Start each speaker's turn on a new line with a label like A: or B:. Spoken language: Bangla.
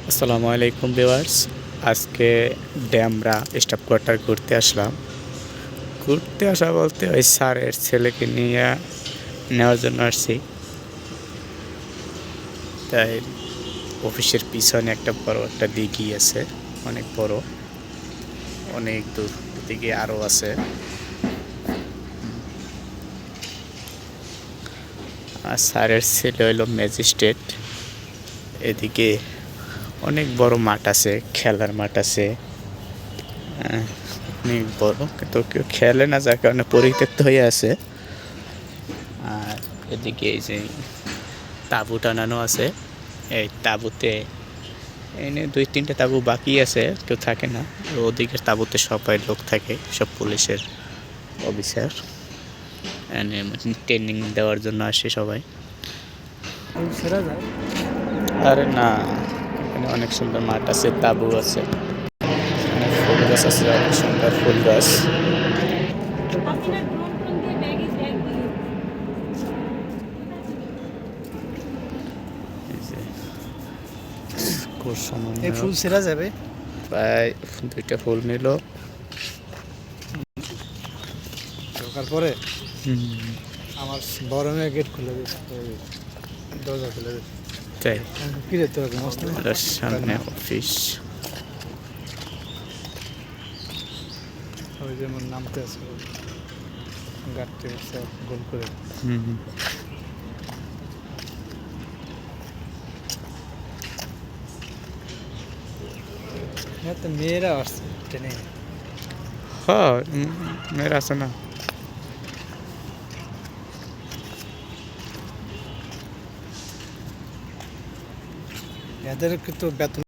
A: আসসালামু আলাইকুম ভিউয়ার্স। আজকে ড্যামরা স্টাফ কোয়ার্টার ঘুরতে আসলাম। ঘুরতে আসা বলতে ওই স্যারের ছেলেকে নিয়ে নেওয়ার জন্য আসছি। তাই অফিসের পিছনে একটা বড় একটা দিঘি আছে, অনেক বড়, অনেক দূর দিকে আরও আছে। আর স্যারের ছেলে হইল ম্যাজিস্ট্রেট। এদিকে অনেক বড় মাঠ আছে, খেলার মাঠ আছে, অনেক বড়, কিন্তু কেউ খেলে না, যার কারণে পরিত্যক্ত হয়ে আছে। আর এদিকে এই যে তাঁবু টানানো আছে, এই তাঁবুতে এনে 2-3টা তাঁবু বাকি আছে, কেউ থাকে না। ওদিকের তাঁবুতে সবাই লোক থাকে, সব পুলিশের অফিসার, এনে ট্রেনিং দেওয়ার জন্য আসে সবাই। আরে না, এখানে অনেক সুন্দর মাঠ আছে, তাঁবু আছে, অনেক ফুল গাছ আছে, অনেক সুন্দর ফুল গাছ। খুব
B: এই ফুল ছেঁড়া যাবে।
A: প্রায় 2টা ফুল নিল।
B: ঢোকার পরে আমার বড় মেয়ে গেট খুলে দিচ্ছে, দরজা খুলে দিচ্ছে।
A: তাই
B: কিরে তোর মস্ত
A: সামনে অফিস।
B: ওই যেমন নামতে আছে গাড়তে গোল করে। হ্যাঁ, তো মেয়েরা আসছে ট্রেনে।
A: হ্যাঁ, মেয়েরা আছে না।
B: এদের কিন্তু বেতন